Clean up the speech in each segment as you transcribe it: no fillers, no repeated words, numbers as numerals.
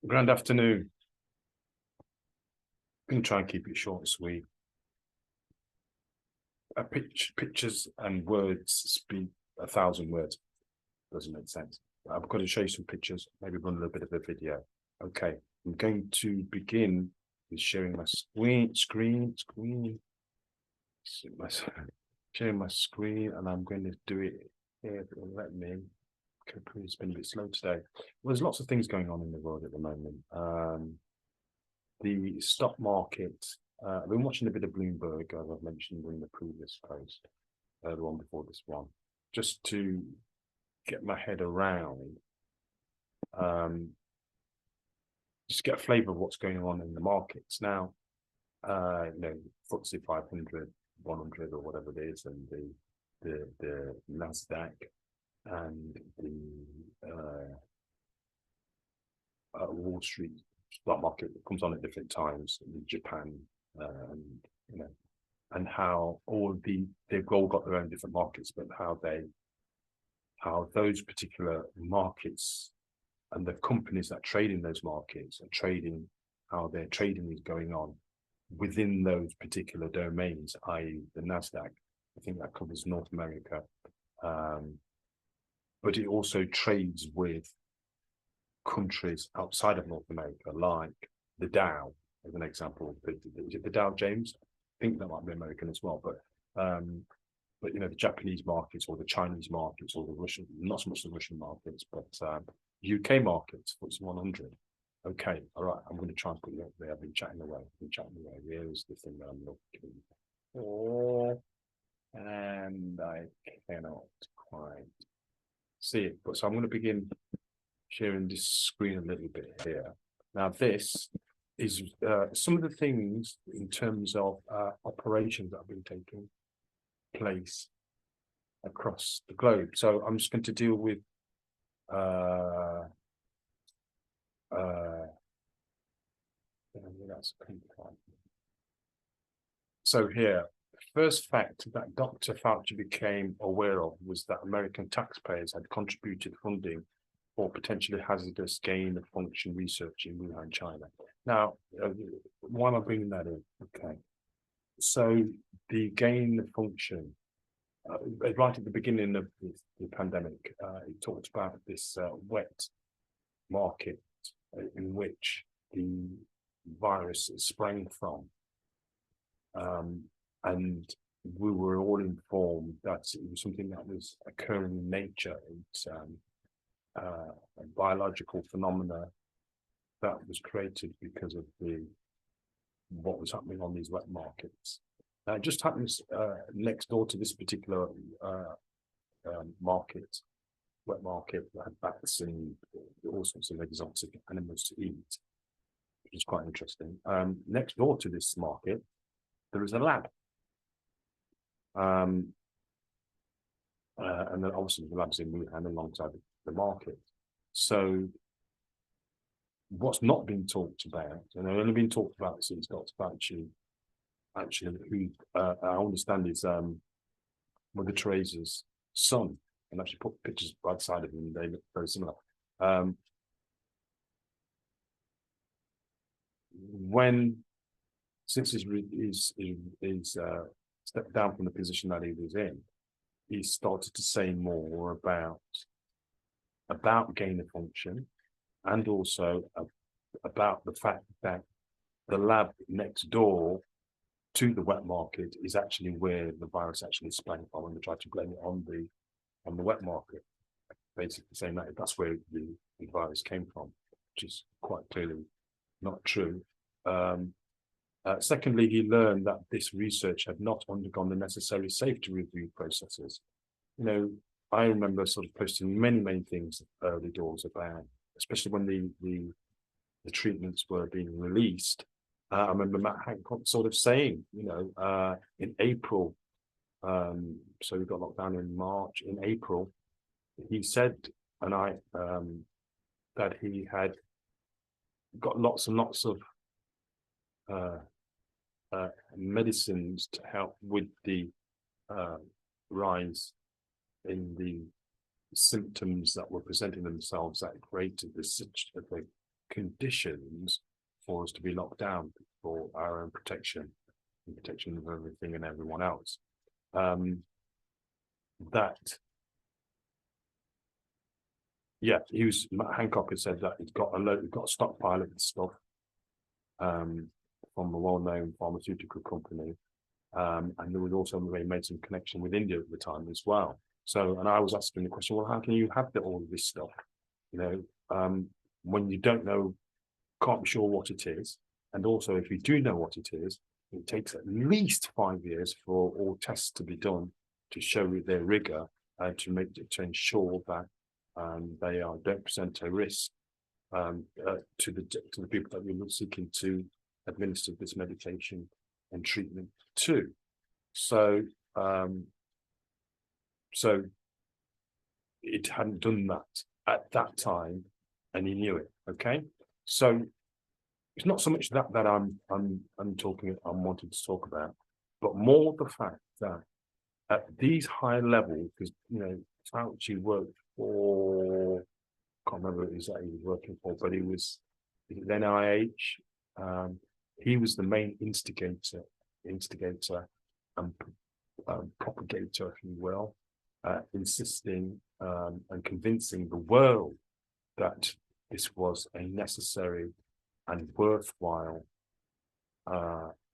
Grand afternoon. I'm going to try and keep it short and sweet. Pictures and words speak 1,000 words. Doesn't make sense. I'm going to show you some pictures, maybe run a little bit of a video. Okay, I'm going to begin with sharing my sharing my screen, and I'm going to do it here. If it'll let me. Okay, it's been a bit slow today. Well, there's lots of things going on in the world at the moment. The stock market. I've been watching a bit of Bloomberg, as I've mentioned in the previous post, the one before this one, just to get my head around, just get a flavour of what's going on in the markets now. FTSE 500, 100, or whatever it is, and the Nasdaq, and the Wall Street stock market comes on at different times in Japan, and how they've all got their own different markets, but how those particular markets and the companies that trade in those markets are trading, how their trading is going on within those particular domains, i.e. the Nasdaq. I think that covers North America, but it also trades with countries outside of North America, like the Dow, as an example. Is it the Dow James? I think that might be American as well, but the Japanese markets, or the Chinese markets, or the Russian, not so much the Russian markets, but UK markets, FTSE 100. Okay, all right, I'm going to try and put you up there. I've been chatting away. Here's the thing that I'm looking for, and I cannot quite see it. But so I'm going to begin sharing this screen a little bit here. Now, this is some of the things in terms of operations that have been taking place across the globe. So I'm just going to deal with so here, the first fact that Dr. Fauci became aware of was that American taxpayers had contributed funding for potentially hazardous gain of function research in Wuhan, China. Now, why am I bringing that in? Okay, so the gain of function, right at the beginning of the pandemic, it talked about this wet market in which the virus sprang from, and we were all informed that it was something that was occurring in nature. It's a biological phenomena that was created because of what was happening on these wet markets. Now, it just happens next door to this particular wet market, that had bats and all sorts of exotic animals to eat, which is quite interesting. Next door to this market, there is a lab. And then obviously the lab's in Wuhan alongside the market. So what's not been talked about, and they've only been talked about since Dr. Fauci, actually, who I understand is Mother Teresa's son, and actually put pictures by the side of him, and they look very similar. Since he's stepped down from the position that he was in, he started to say more about gain of function, and also about the fact that the lab next door to the wet market is actually where the virus actually sprang from, and they tried to blame it on the wet market, basically saying that that's where the virus came from, which is quite clearly not true. Secondly, he learned that this research had not undergone the necessary safety review processes. I remember sort of posting many things early doors about, especially when the treatments were being released. I remember Matt Hancock sort of saying, in April, so we got locked down in March. In April, he said, that he had got lots and lots of medicines to help with the rise in the symptoms that were presenting themselves that created the conditions for us to be locked down for our own protection and protection of everything and everyone else. Matt Hancock had said that he's got a stockpile of this stuff from a well-known pharmaceutical company. And there was also, they made some connection with India at the time as well. So, and I was asking the question, well, how can you have all of this stuff? You know, when you don't know, can't be sure what it is. And also, if you do know what it is, it takes at least 5 years for all tests to be done to show their rigor and to ensure that they don't present a risk to the people that you're seeking to administer this medication and treatment to. So, so it hadn't done that at that time, and he knew it. Okay, so it's not so much that I'm wanting to talk about, but more the fact that at these high levels, because Fauci worked for, I can't remember who he was working for, but he was NIH. He was the main instigator and propagator, if you will, insisting and convincing the world that this was a necessary and worthwhile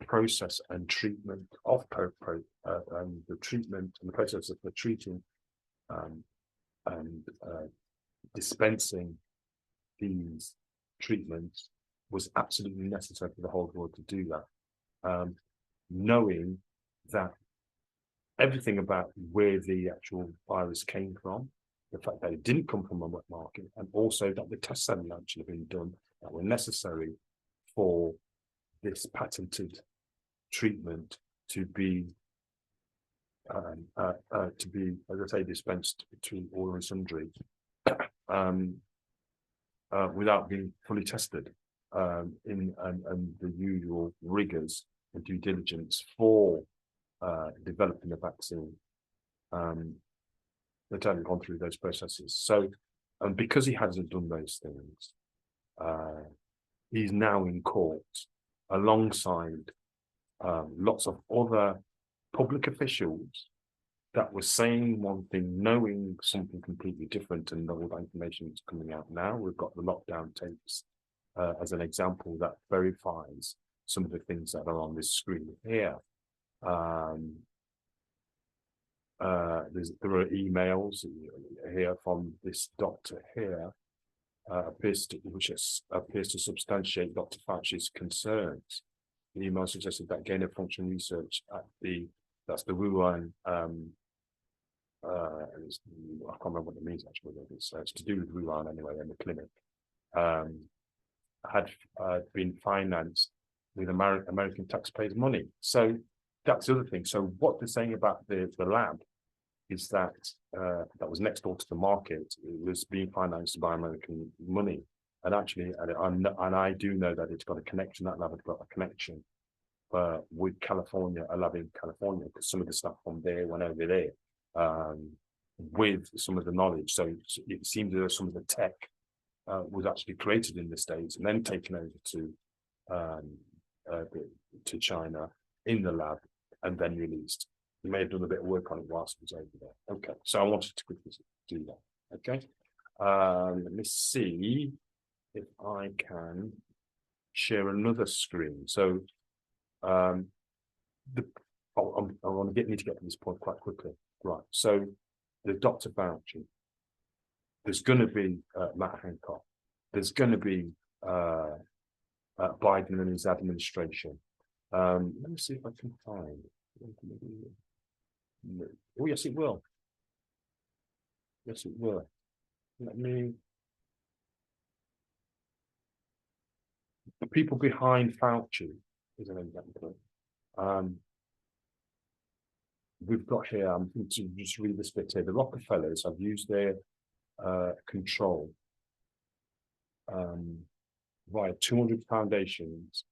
process and treatment of the treatment and the process of the treating and dispensing these treatments was absolutely necessary for the whole world to do that, knowing that everything about where the actual virus came from, the fact that it didn't come from a wet market, and also that the tests hadn't actually been done that were necessary for this patented treatment to be, as I say, dispensed between all and sundry, without being fully tested in the usual rigors and due diligence for developing a vaccine. They haven't gone through those processes. So, because he hasn't done those things, he's now in court alongside lots of other public officials that were saying one thing, knowing something completely different, and all that information is coming out now. We've got the lockdown tapes as an example that verifies some of the things that are on this screen here. There are emails here from this doctor here, which appears to substantiate Dr. Fauci's concerns. The email suggested that gain of function research at that's the Wuhan, I can't remember what it means actually, it's to do with Wuhan anyway, in the clinic, had been financed with American taxpayers' money. So that's the other thing. So what they're saying about the lab is that that was next door to the market. It was being financed by American money, and actually, and I do know that it's got a connection. That lab has got a connection with California, a lab in California, because some of the stuff from there went over there with some of the knowledge. So it seems that some of the tech was actually created in the States and then taken over to China in the lab and then released. He may have done a bit of work on it whilst he was over there. Okay, so I wanted to quickly do that. Okay, let me see if I can share another screen. So I need to get to this point quite quickly. Right, so the Dr. Fauci, there's going to be Matt Hancock, there's going to be Biden and his administration. Let me see if I can find. Oh, yes, it will. Yes, it will. Let me. The people behind Fauci is an example. We've got here, I'm going to just read this bit here. The Rockefellers have used their control via 200 foundations,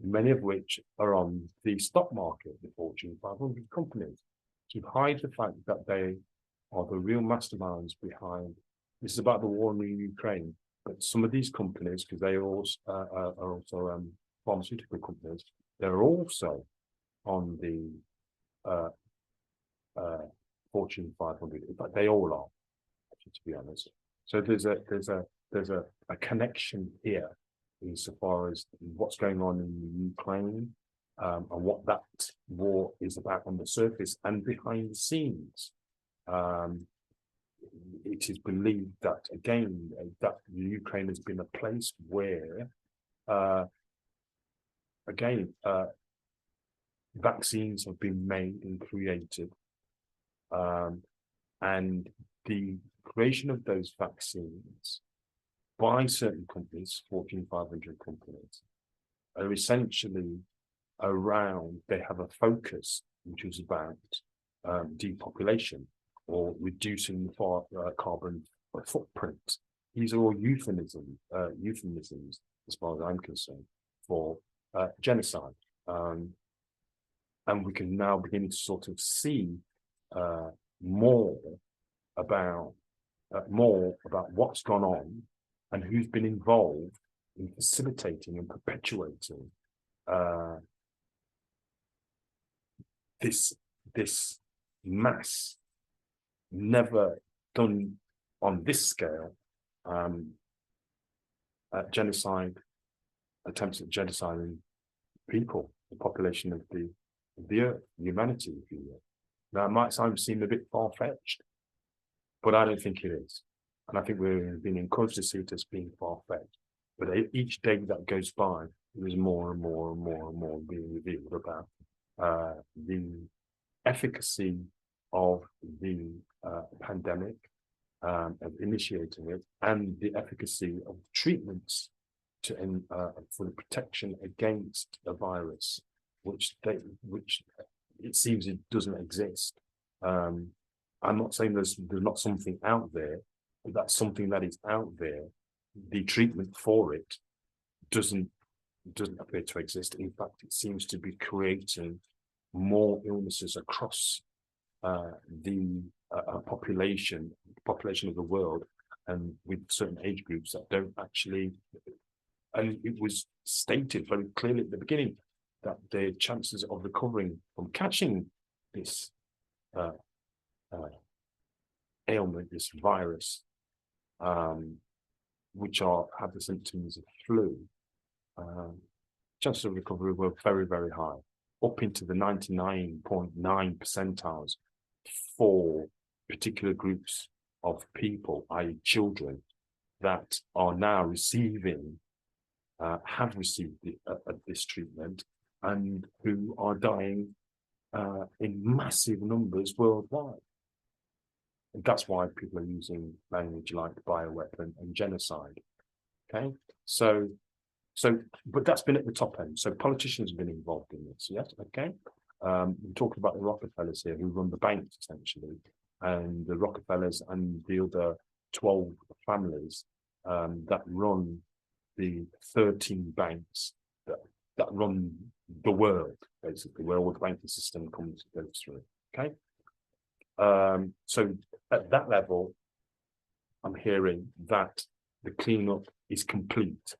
many of which are on the stock market, the Fortune 500 companies, to hide the fact that they are the real masterminds behind. This is about the war in Ukraine. But some of these companies, because they also are also pharmaceutical companies, they're also on the Fortune 500. In fact, they all are, to be honest. So there's a connection here insofar as what's going on in Ukraine, and what that war is about on the surface and behind the scenes. It is believed that, again, that Ukraine has been a place where, vaccines have been made and created, and the creation of those vaccines by certain companies, Fortune 500 companies, are essentially around, they have a focus which is about depopulation or reducing the carbon footprint. These are all euphemisms, as far as I'm concerned, for genocide. And we can now begin to sort of see more about what's gone on and who's been involved in facilitating and perpetuating this mass, never done on this scale, genocide, attempts at genociding people, the population of the earth, humanity, if you will. Now, it might seem a bit far-fetched, but I don't think it is. And I think we're being encouraged to see it as being far-fetched. But each day that goes by, there is more and more and more and more being revealed about the efficacy of the pandemic, of initiating it, and the efficacy of treatments for the protection against a virus, which it seems it doesn't exist. I'm not saying there's not something out there, but that's something that is out there. The treatment for it doesn't appear to exist. In fact, it seems to be creating more illnesses across the population of the world, and with certain age groups that don't actually. And it was stated very clearly at the beginning that the chances of recovering from catching this ailment, this virus, which have the symptoms of flu, chances of recovery were very, very high, up into the 99.9 percentiles for particular groups of people, i.e. children, that are now receiving, have received this treatment, and who are dying in massive numbers worldwide. And that's why people are using language like bioweapon and genocide. Okay, but that's been at the top end. So politicians have been involved in this. Yes, okay. We're talking about the Rockefellers here, who run the banks essentially, and the Rockefellers and the other 12 families that run the 13 banks that run the world, basically, where all the banking system goes through. Okay. So at that level, I'm hearing that the cleanup is complete.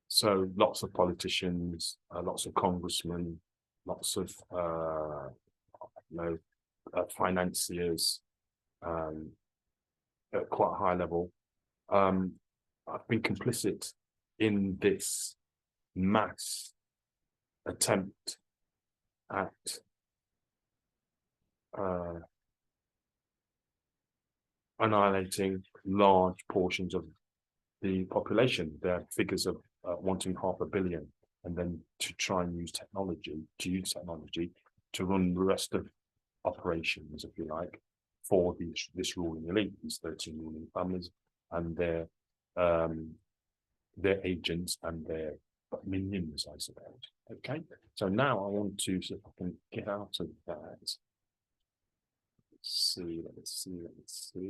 So lots of politicians, lots of congressmen, lots of financiers at quite a high level. I've been complicit in this mass attempt at annihilating large portions of the population. There are figures of wanting 500 million, and then to try and use technology to run the rest of operations, if you like, for this ruling elite, these 13 ruling families and their agents and their minions, I suppose. Okay, so now I want to see if I can get out of that. Let's see.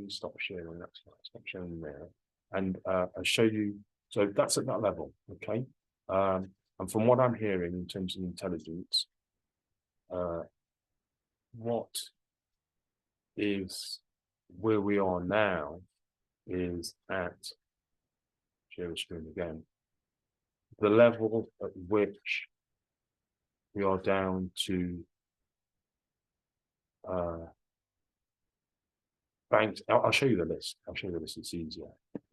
Stop sharing that. Stop sharing there, and I'll show you. So that's at that level, okay. And from what I'm hearing in terms of intelligence, what is where we are now is at, share the screen again, the level at which we are down to banks. I'll show you the list. I'll show you the list. It's easier.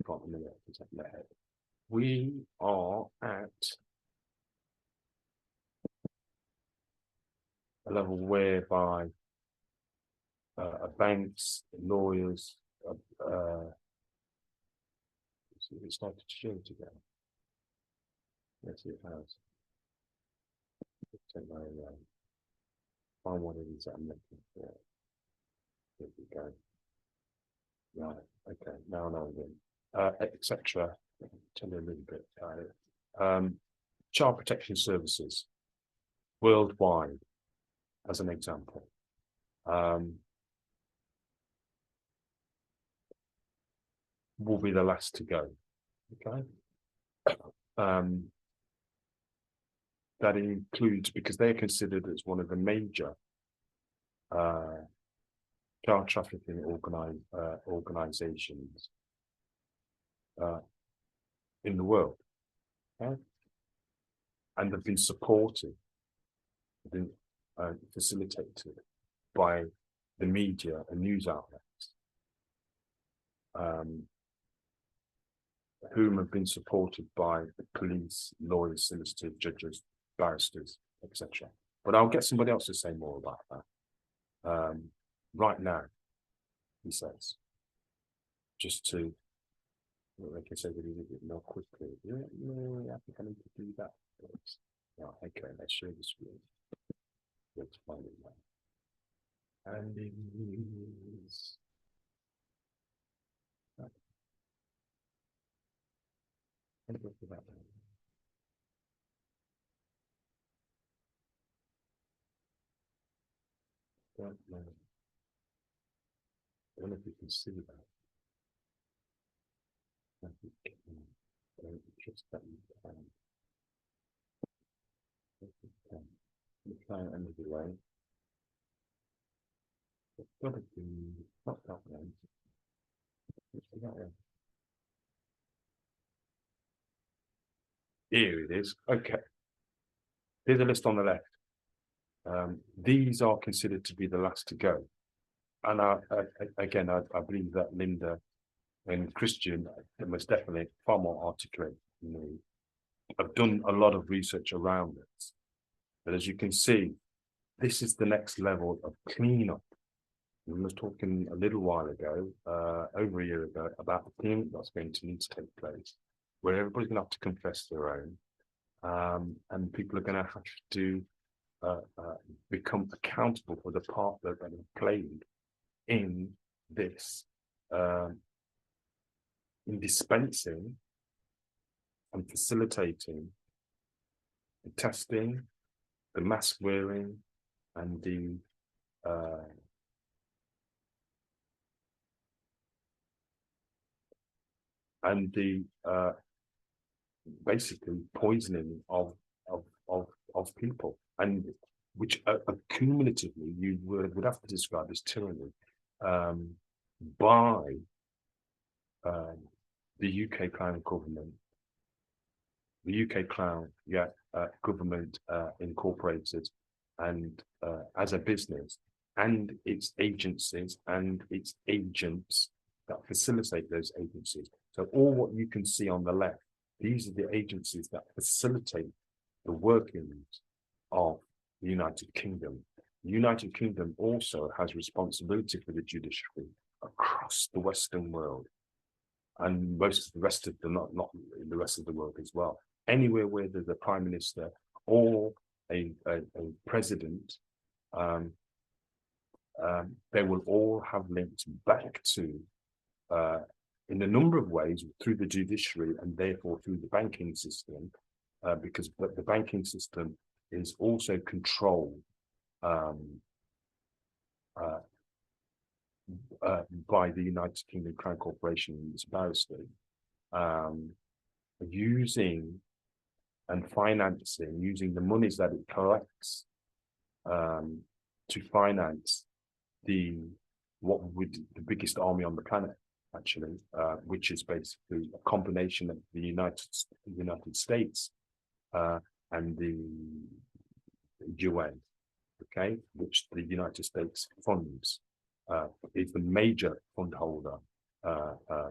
Can't remember off the top of my head. We are at a level whereby banks, lawyers, it started to show together. Yes, it has. Take my find one of these that I'm looking for. Here we go. Right. Okay. Now I'm in. Etc. Tell you a little bit about it. Child protection services worldwide, as an example. Will be the last to go. Okay. That includes, because they're considered as one of the major child trafficking organizations in the world. Okay? And they've been supported, been facilitated by the media and news outlets, whom have been supported by the police, lawyers, solicitors, judges, barristers, etc. But I'll get somebody else to say more about that. Right now, he says, just to, like I said, a little bit more quickly. Yeah, no, I think I need to do that first. Yeah, okay, let's share the screen. Let's find it now. And it is. Don't know. I don't know if you can see that. I think just that you can. You try it another way. It's got to be not that way. It's that way. Here it is. Okay. Here's a list on the left. These are considered to be the last to go. And I believe that Linda and Christian are most definitely far more articulate than me. I've done a lot of research around this. But as you can see, this is the next level of cleanup. We were talking a little while ago, over a year ago, about the cleanup that's going to need to take place, where everybody's going to have to confess their own, and people are going to have to become accountable for the part that they have played in this, in dispensing and facilitating the testing, the mask wearing, and the basically poisoning of people, and which cumulatively you would have to describe as tyranny by the UK Crown government, the UK Crown government incorporated and as a business, and its agencies and its agents that facilitate those agencies. So all what you can see on the left, these are the agencies that facilitate the workings of the United Kingdom. The United Kingdom also has responsibility for the judiciary across the Western world, and most of the rest of the not the rest of the world as well. Anywhere where there's a prime minister or a president, they will all have links back to, in a number of ways, through the judiciary and therefore through the banking system, because the banking system is also controlled by the United Kingdom Crown Corporation and its barristers, using and financing, using the monies that it collects to finance the biggest army on the planet, actually, which is basically a combination of the United States and the UN, okay, which the United States funds, is the major fund holder,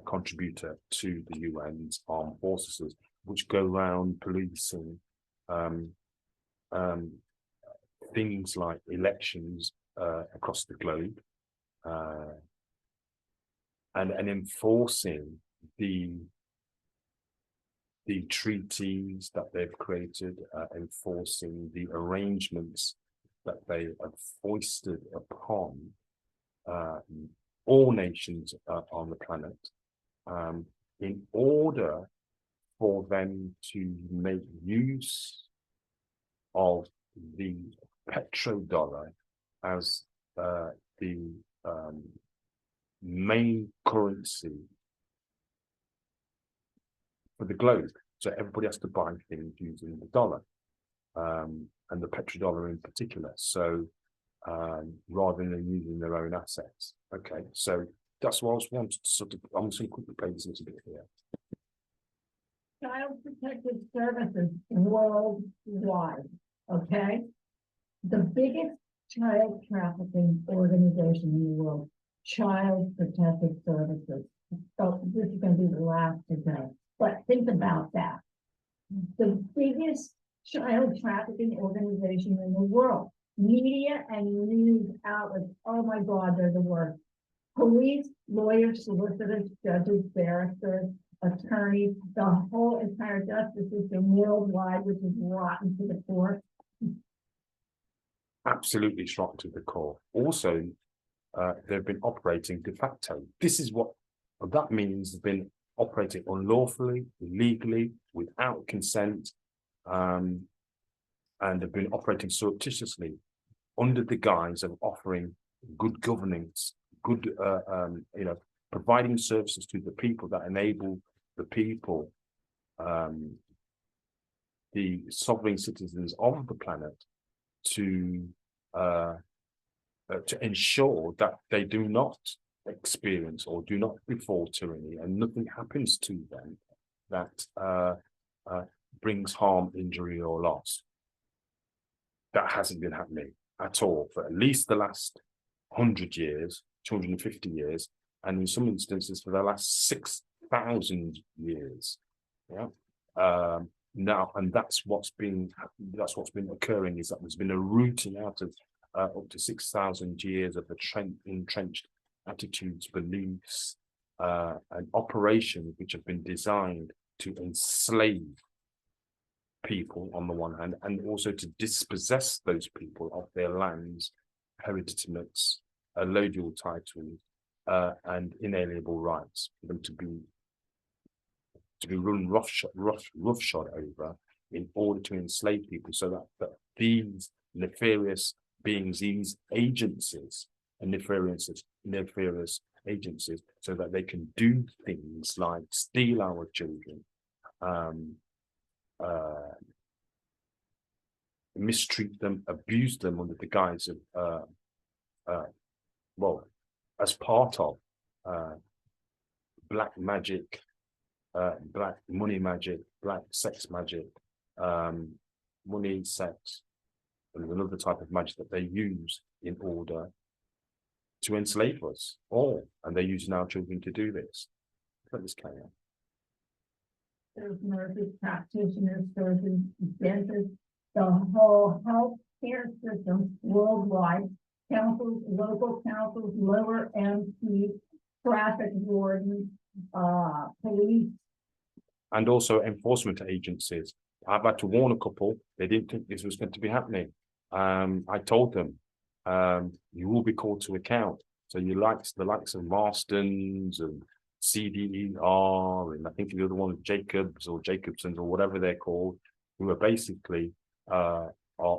contributor to the UN's armed forces, which go around policing things like elections across the globe, and enforcing the treaties that they've created, enforcing the arrangements that they have foisted upon all nations on the planet, in order for them to make use of the petrodollar as the main currency for the globe. So everybody has to buy things using the dollar, and the petrodollar in particular. So rather than using their own assets. Okay, so that's what I was wanting to sort of, I'm just going to quickly play this a little bit here. Child Protective Services worldwide, okay? The biggest child trafficking organization in the world, Child Protective Services. So this is going to be the last today, but think about that. The biggest child trafficking organization in the world. Media and news outlets, oh my God, they're the worst. Police, lawyers, solicitors, judges, barristers, attorneys, the whole entire justice system worldwide, which is rotten to the core. Absolutely shot to the core. Also, they've been operating de facto. This is what that means. They've been operating unlawfully, illegally, without consent, and they've been operating surreptitiously under the guise of offering good governance, good, providing services to the people that enable the people, the sovereign citizens of the planet, to ensure that they do not experience or do not befall tyranny, and nothing happens to them that brings harm, injury, or loss. That hasn't been happening at all for at least the last 100 years, 250 years, and in some instances for the last 6,000 years. Yeah. Now, and that's what's been occurring, is that there's been a rooting out of up to 6,000 years of the entrenched attitudes, beliefs, and operations which have been designed to enslave people on the one hand, and also to dispossess those people of their lands, heritagements, allodial titles, and inalienable rights, for them to be run roughshod over in order to enslave people, so that these nefarious beings, these agencies, and nefarious agencies, so that they can do things like steal our children, mistreat them, abuse them under the guise of, as part of black magic, black money magic, black sex magic, money, sex, and another type of magic that they use in order to enslave us all. And they're using our children to do this. Let this carry on. There's nurses, practitioners, surgeons, dentists, the whole healthcare system worldwide, councils, local councils, lower MP, traffic wardens, police. And also enforcement agencies. I've had to warn a couple. They didn't think this was going to be happening. I told them, you will be called to account. So the likes of Marston's and CDER, and I think the other one, Jacobs or Jacobsons or whatever they're called, who are basically, are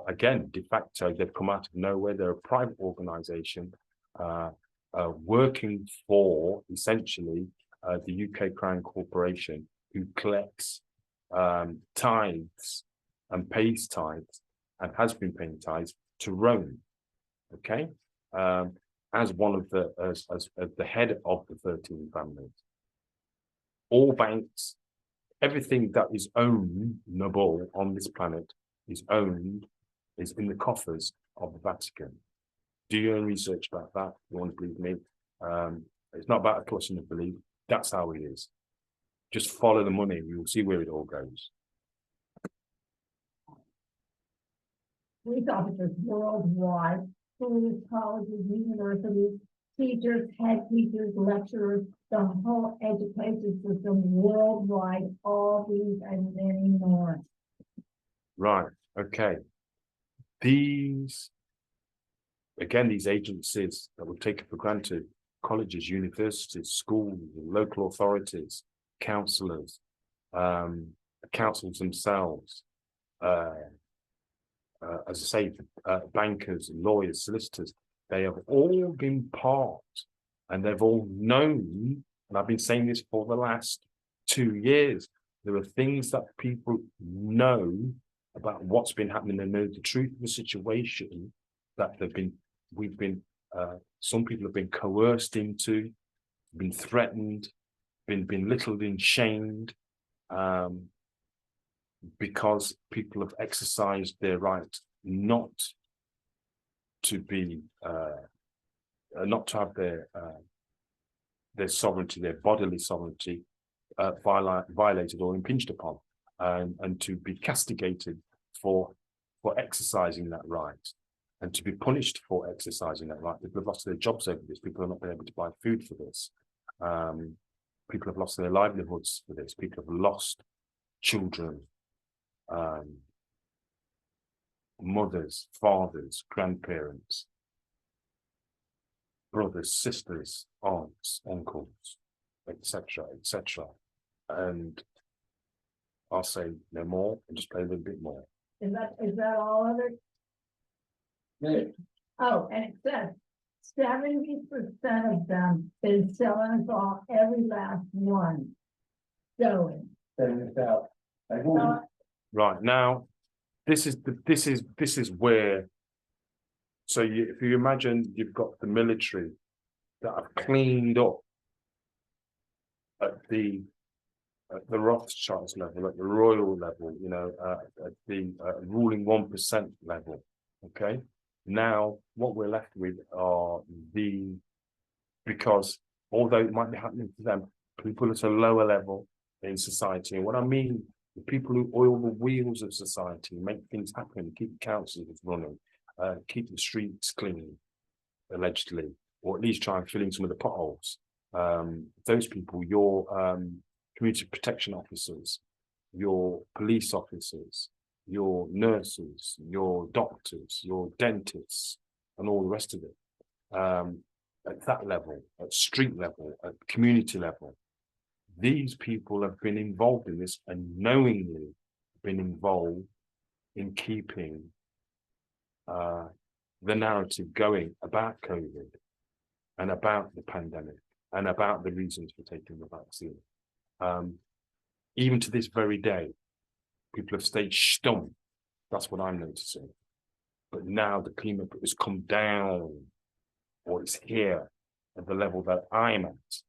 again, de facto, they've come out of nowhere. They're a private organization working for, essentially, the UK Crown Corporation, who collects tithes and pays tithes and has been paying tithes to Rome. Okay, as one of the as the head of the 13 families. All banks, everything that is ownable on this planet is in the coffers of the Vatican. Do your own research about that. You want to believe me? It's not about a question of belief. That's how it is. Just follow the money. You will see where it all goes. Police officers worldwide, schools, colleges, universities, teachers, head teachers, lecturers, the whole education system worldwide, all these and many more. Right. Okay. These agencies that we've taken for granted, colleges, universities, schools, local authorities, councillors, councils themselves, as I say, bankers, lawyers, solicitors, they have all been part, and they've all known, and I've been saying this for the last 2 years, there are things that people know about what's been happening. They know the truth of the situation that some people have been coerced into, been threatened, been belittled and shamed, because people have exercised their right not to be, not to have their sovereignty, their bodily sovereignty, violated or impinged upon, and to be castigated for exercising that right, and to be punished for exercising that right. People have lost their jobs over this. People have not been able to buy food for this. People have lost their livelihoods for this. People have lost children, mothers, fathers, grandparents, brothers, sisters, aunts, uncles, etc., etc. And I'll say no more and just play a little bit more. Is that all of it? Yeah. Oh, and it says 70% of them been selling us all, every last one. Going. Right now, this is where. So if you imagine you've got the military that have cleaned up at the Rothschilds level, at the royal level, you know, at the ruling 1% level. Okay. Now, what we're left with are because although it might be happening to them, people at a lower level in society. And what I mean, the people who oil the wheels of society, make things happen, keep councils running, keep the streets clean, allegedly, or at least try and fill in some of the potholes. Those people, your community protection officers, your police officers, your nurses, your doctors, your dentists, and all the rest of it. At that level, at street level, at community level, these people have been involved in this and knowingly been involved in keeping the narrative going about COVID and about the pandemic and about the reasons for taking the vaccine. Even to this very day, people have stayed stum. That's what I'm noticing. But now the climate has come down, or it's here at the level that I'm at.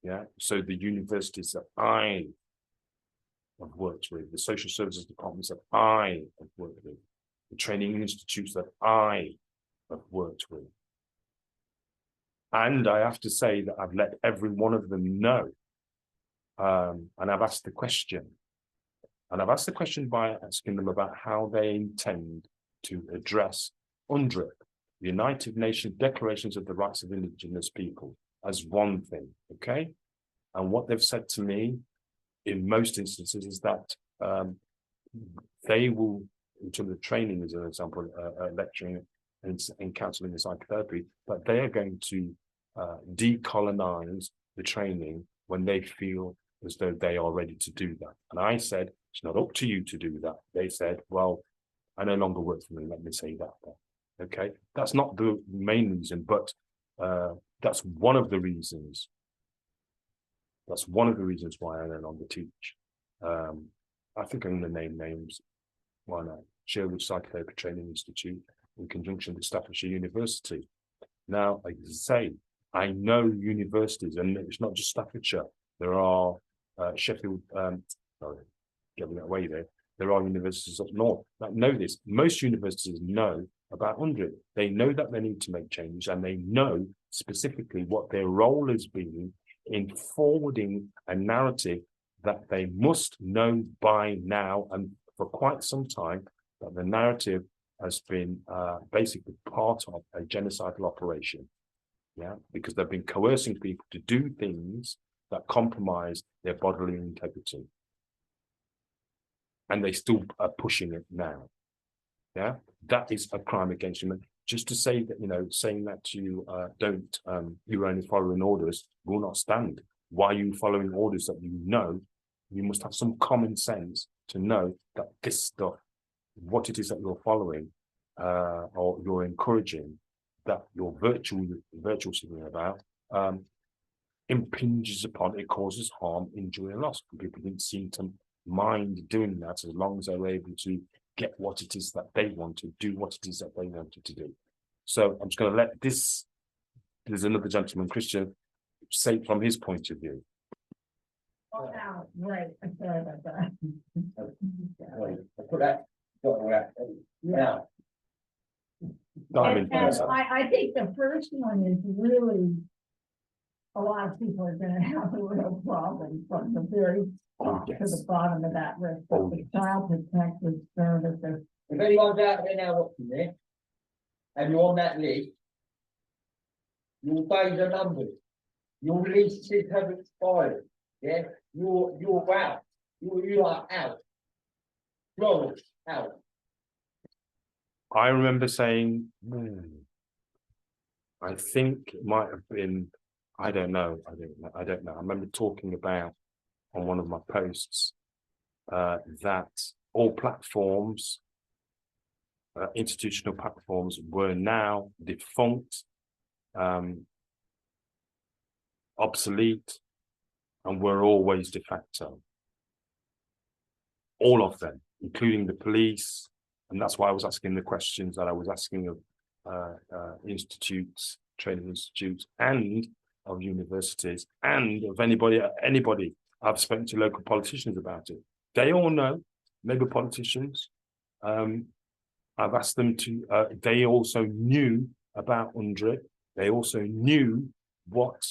Yeah. So the universities that I have worked with, the social services departments that I have worked with, the training institutes that I have worked with. And I have to say that I've let every one of them know. And I've asked the question. And I've asked the question by asking them about how they intend to address UNDRIP, the United Nations Declarations of the Rights of Indigenous People, as one thing, okay? And what they've said to me in most instances is that they will, in terms of training, as an example, lecturing and counseling and psychotherapy, but they are going to decolonize the training when they feel as though they are ready to do that. And I said, it's not up to you to do that. They said, well, I no longer work for them, let me say that. Okay, that's not the main reason, but that's one of the reasons. That's one of the reasons why I no longer teach. I think I'm going to name names. Why not? Sherwood Psychotherapy Training Institute, in conjunction with Staffordshire University. Now, like I say, I know universities, and it's not just Staffordshire. There are Sheffield, sorry, getting that way there. There are universities up north that know this. Most universities know about 100. They know that they need to make change, and they know specifically what their role has been in forwarding a narrative that they must know by now and for quite some time, that the narrative has been basically part of a genocidal operation. Yeah, because they've been coercing people to do things that compromise their bodily integrity. And they still are pushing it now. Yeah, that is a crime against humanity. Just to say that, saying that you don't, you're only following orders will not stand. Why are you following orders that you know? You must have some common sense to know that this stuff, what it is that you're following or you're encouraging, that you're virtually about, impinges upon, it causes harm, injury, and loss. People didn't seem to mind doing that as long as they were able to get what it is that they want to do, what it is that they wanted to do. So I'm just going to let this, there's another gentleman, Christian, say from his point of view. Oh, now, right, I'm sorry about that. I put that, now. And I think the first one is really, a lot of people are gonna have a real problem from the very top to the bottom of that list. But the Child Protective Services. If anyone's out there now watching this, and you're on that list, you'll pay the numbers. Your lists have expired. Yeah, you're out. You are out. Roll out. I remember saying, I think it might have been, I don't know. I remember talking about on one of my posts that all platforms, institutional platforms, were now defunct, obsolete, and were always de facto. All of them, including the police. And that's why I was asking the questions that I was asking of institutes, training institutes, and of universities, and of anybody. I've spoken to local politicians about it. They all know, maybe politicians. I've asked them to, they also knew about UNDRIP. They also knew what,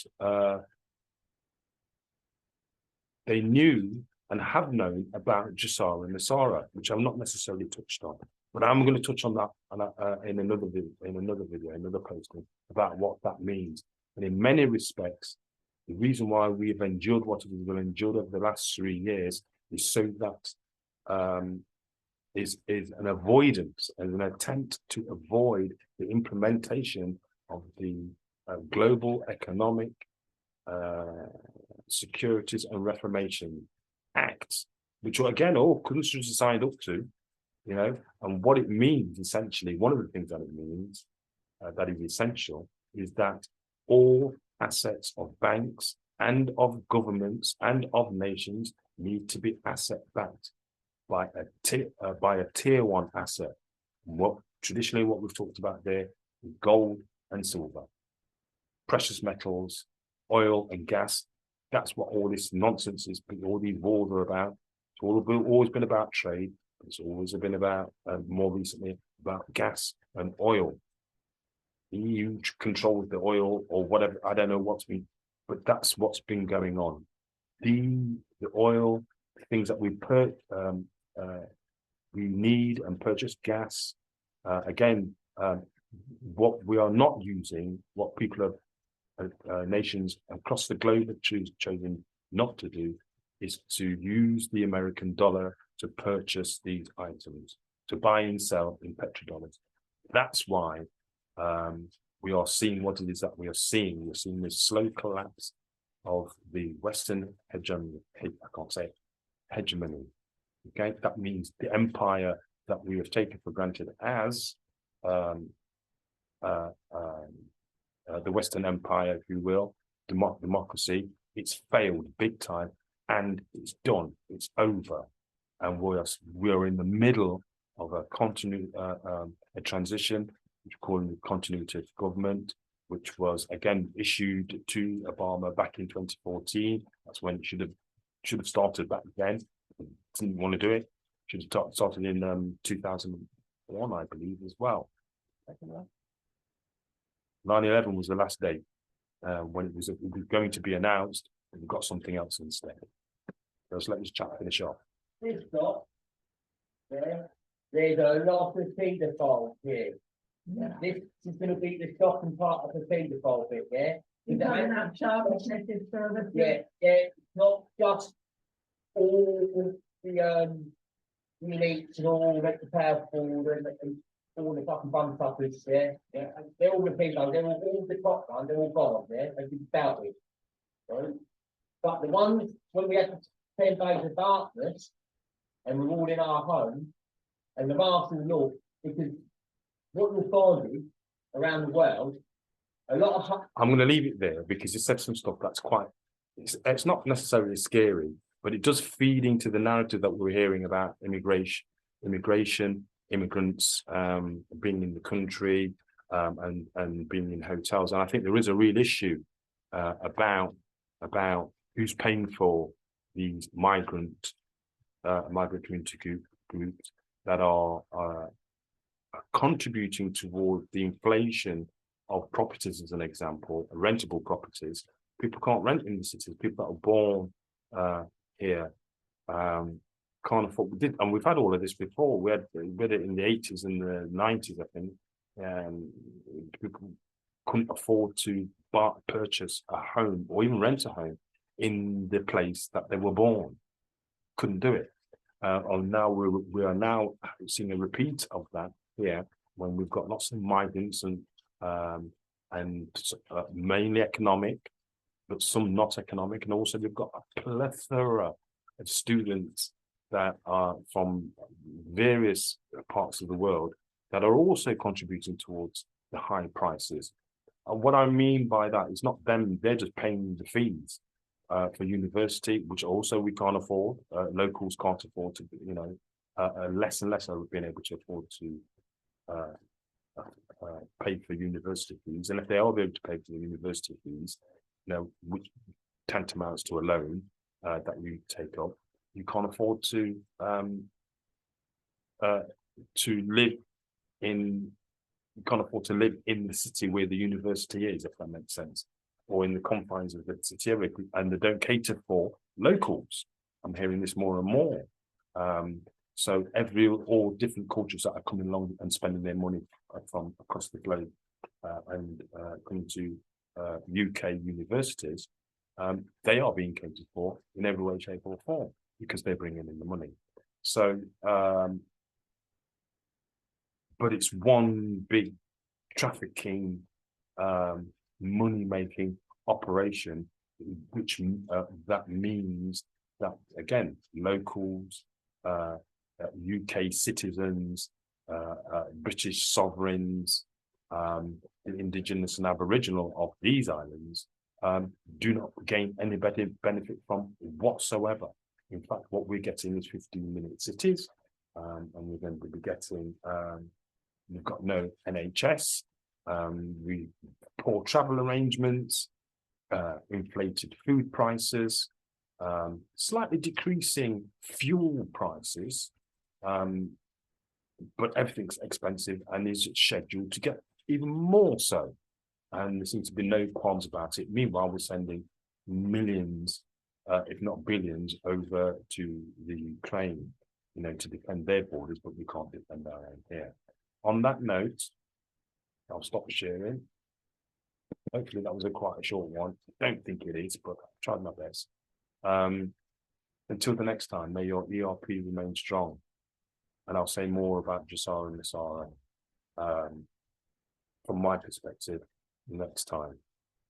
they knew and have known about Jassara and Nasara, which I've not necessarily touched on. But I'm going to touch on that in another video, another posting, about what that means. And in many respects, the reason why we've endured what we've endured over the last 3 years is so that is an avoidance and an attempt to avoid the implementation of the global economic securities and reformation acts, which are again all countries are signed up to, and what it means essentially, one of the things that it means that is essential is that all assets of banks and of governments and of nations need to be asset backed by a tier 1 asset. What traditionally what we've talked about there is gold and silver, precious metals, oil and gas. That's what all this nonsense is, all these wars are about. It's always been about trade. It's always been about, more recently, about gas and oil. The EU controls the oil or whatever. I don't know what's been, but that's what's been going on. The oil, things that we need and purchase, gas. What we are not using, what people have, nations across the globe have chosen not to do, is to use the American dollar to purchase these items, to buy and sell in petrodollars. That's why we are seeing what it is that we are seeing. We're seeing this slow collapse of the Western hegemony. I can't say it, hegemony. Okay, that means the empire that we have taken for granted as the Western Empire, if you will, democracy. It's failed big time, and it's done. It's over, and we're in the middle of a transition, which we call continuity of government, which was again issued to Obama back in 2014. That's when it should have started back then. Didn't want to do it. Should have started in 2001, I believe, as well. 9/11 was the last date when it was going to be announced, and we got something else instead. So let this chat finish off. This stop, there's a lot of paedophiles here. Yeah. This is going to be the second part of the paedophile bit, yeah? You're talking about child protective services? Yeah, it's not just all the elites and all the powerful and all the fucking bum fuckers, yeah? They're all the people, they're all the top ones, they're all gone, yeah? They can about it, right? But the ones, when we had 10 days of darkness, and we're all in our home, and the martial law, because what you'll find is, around the world, a lot of... I'm going to leave it there because you said some stuff that's quite, it's not necessarily scary, but it does feed into the narrative that we're hearing about immigration, immigrants being in the country and being in hotels. And I think there is a real issue about who's paying for these migratory groups that are contributing toward the inflation of properties, as an example, rentable properties. People can't rent in the cities. People that are born here can't afford. And we've had all of this before. We had it in the 80s and the 90s, I think. People couldn't afford to purchase a home or even rent a home in the place that they were born. Couldn't do it. And now we are now seeing a repeat of that here, when we've got lots of migrants and mainly economic, but some not economic, and also we've got a plethora of students that are from various parts of the world that are also contributing towards the high prices. And what I mean by that is not them; they're just paying the fees for university, which also we can't afford. Locals can't afford to, less and less are being able to afford to pay for university fees. And if they are able to pay for the university fees, which tantamounts to a loan that you take up, you can't afford to live in. You can't afford to live in the city where the university is, if that makes sense, or in the confines of the city area, and they don't cater for locals. I'm hearing this more and more. So all different cultures that are coming along and spending their money from across the globe and coming to UK universities, they are being catered for in every way, shape or form because they're bringing in the money. So, but it's one big trafficking, money-making operation, which that means that, again, locals, UK citizens, British sovereigns, the indigenous and aboriginal of these islands do not gain any benefit from whatsoever. In fact, what we're getting is 15-minute cities, and we're going to be getting, we've got no NHS, poor travel arrangements, inflated food prices, slightly decreasing fuel prices, but everything's expensive and is scheduled to get even more so. And there seems to be no qualms about it. Meanwhile, we're sending millions, if not billions, over to the Ukraine, to defend their borders, but we can't defend our own here. On that note, I'll stop sharing. Hopefully that was quite a short one. I don't think it is, but I've tried my best. Until the next time, may your ERP remain strong. And I'll say more about Jasara and Nasara from my perspective next time.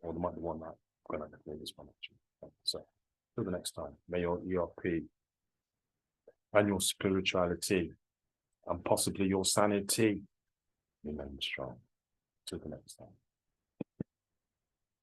Or there might be one that I'm going to do this one actually. So until the next time, may your ERP and your spirituality and possibly your sanity remain strong. Till the next time.